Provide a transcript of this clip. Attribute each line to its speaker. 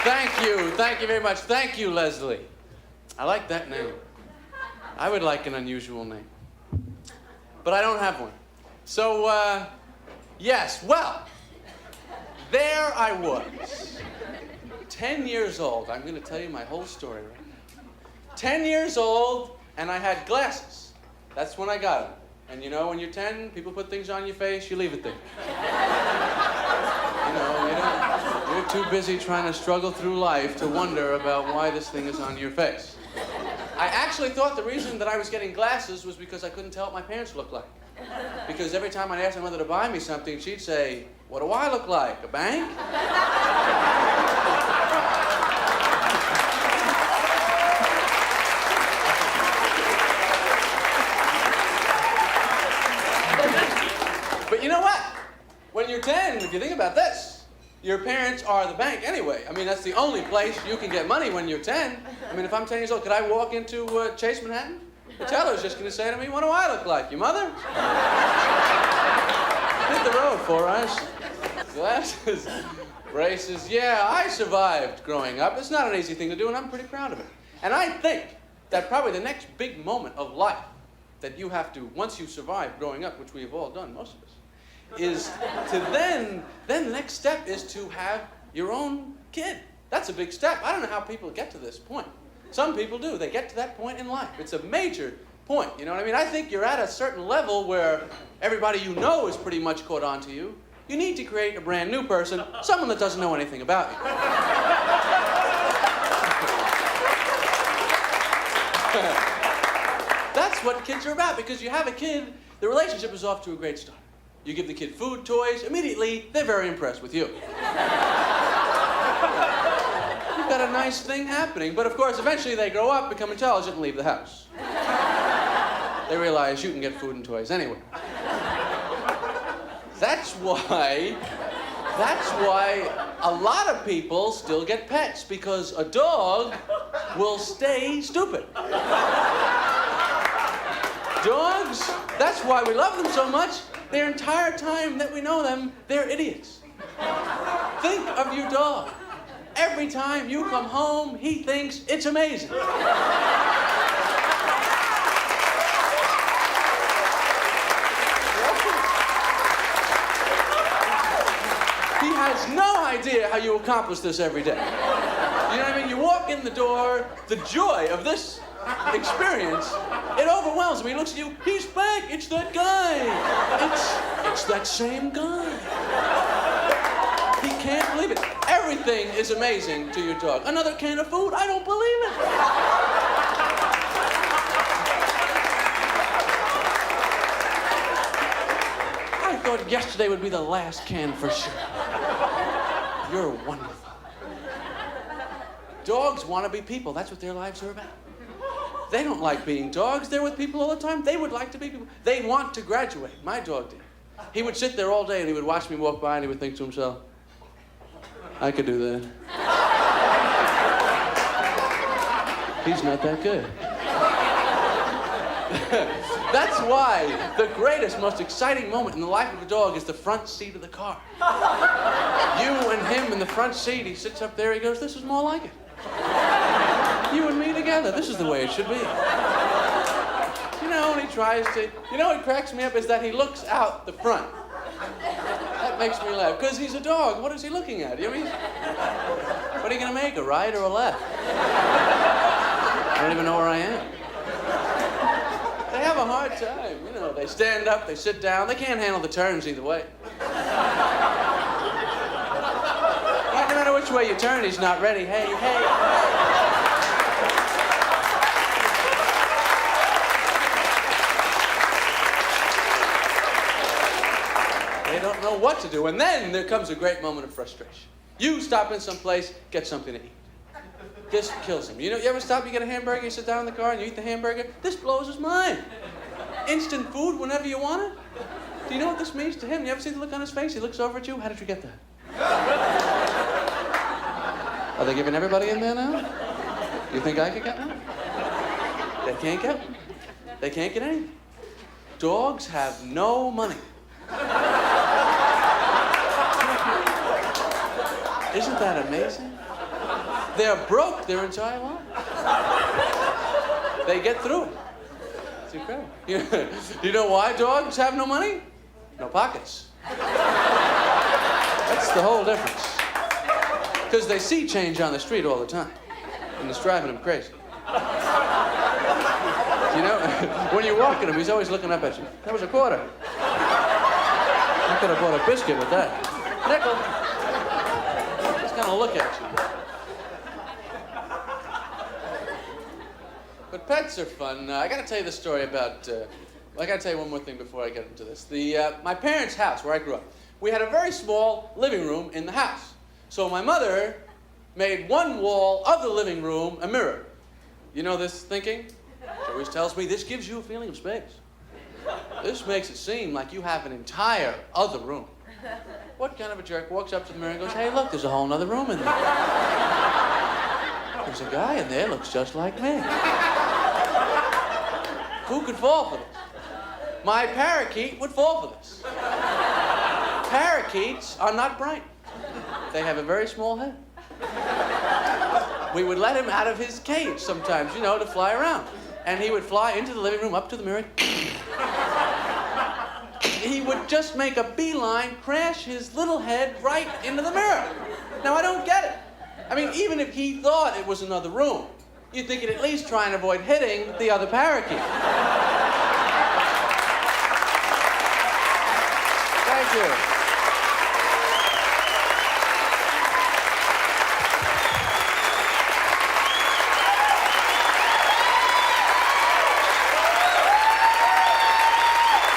Speaker 1: Thank you very much. Thank you, Leslie. I like that name. I would like an unusual name. But I don't have one. So, yes, well, there I was. 10 years old. I'm going to tell you my whole story right now. 10 years old, and I had glasses. That's when I got them. And you know, when you're 10, people put things on your face, you leave it there. You know, you're too busy trying to struggle through life to wonder about why this thing is on your face. I actually thought the reason that I was getting glasses was because I couldn't tell what my parents looked like. Because every time I'd ask my mother to buy me something, she'd say, "What do I look like, a bank?" But you know what? When you're 10, if you think about this, your parents are the bank anyway. I mean, that's the only place you can get money when you're 10. I mean, if I'm 10 years old, could I walk into Chase Manhattan? The teller's just going to say to me, "What do I look like, your mother?" Hit the road, Four Eyes. Glasses, braces. Yeah, I survived growing up. It's not an easy thing to do, and I'm pretty proud of it. And I think that probably the next big moment of life that you have to, once you survive growing up, which we have all done, most of us, is to then the next step is to have your own kid. That's a big step. I don't know how people get to this point. Some people do. They get to that point in life. It's a major point, you know what I mean? I think you're at a certain level where everybody you know is pretty much caught on to you. You need to create a brand new person, someone that doesn't know anything about you. That's what kids are about, because you have a kid, the relationship is off to a great start. You give the kid food, toys, immediately they're very impressed with you. You've got a nice thing happening, but of course eventually they grow up, become intelligent, and leave the house. They realize you can get food and toys anywhere. That's why a lot of people still get pets, because a dog will stay stupid. Dogs, that's why we love them so much. Their entire time that we know them, they're idiots. Think of your dog. Every time you come home, he thinks it's amazing. He has no idea how you accomplish this every day. You know what I mean? You walk in the door, the joy of this experience, it overwhelms him. He looks at you, he's back, it's that guy. It's that same guy. He can't believe it. Everything is amazing to your dog. Another can of food, I don't believe it. I thought yesterday would be the last can for sure. You're wonderful. Dogs want to be people. That's what their lives are about. They don't like being dogs. They're with people all the time. They would like to be people. They want to graduate. My dog did. He would sit there all day and he would watch me walk by and he would think to himself, "I could do that. He's not that good." That's why the greatest, most exciting moment in the life of a dog is the front seat of the car. You and him in the front seat, he sits up there, he goes, "This is more like it. You and me together, this is the way it should be." You know, and he tries to, you know what cracks me up is that he looks out the front. That makes me laugh, because he's a dog. What is he looking at? You know, what are you going to make, a right or a left? I don't even know where I am. They have a hard time, you know. They stand up, they sit down. They can't handle the turns either way. No matter which way you turn, he's not ready. Hey, hey. They don't know what to do. And then there comes a great moment of frustration. You stop in some place, get something to eat. This kills him. You know, you ever stop, you get a hamburger, you sit down in the car and you eat the hamburger? This blows his mind. Instant food whenever you want it. Do you know what this means to him? You ever see the look on his face? He looks over at you. How did you get that? Are they giving everybody in there now? You think I could get one? They can't get one. They can't get anything. Dogs have no money. Isn't that amazing? They're broke their entire life. They get through it. It's incredible. You know why dogs have no money? No pockets. That's the whole difference. Because they see change on the street all the time. And it's driving them crazy. You know, when you walk at him, he's always looking up at you. That was a quarter. I could have bought a biscuit with that. Nickel. He's gonna look at you. But pets are fun. I gotta tell you the story about, I gotta tell you one more thing before I get into this. My parents' house, where I grew up, we had a very small living room in the house. So my mother made one wall of the living room a mirror. You know this thinking? She always tells me, this gives you a feeling of space. This makes it seem like you have an entire other room. What kind of a jerk walks up to the mirror and goes, hey, look, there's a whole other room in there. There's a guy in there, looks just like me. Who could fall for this? My parakeet would fall for this. Parakeets are not bright. They have a very small head. We would let him out of his cage sometimes, you know, to fly around. And he would fly into the living room, up to the mirror. He would just make a beeline, crash his little head right into the mirror. Now, I don't get it. I mean, even if he thought it was another room, you'd think he'd at least try and avoid hitting the other parakeet. Thank you.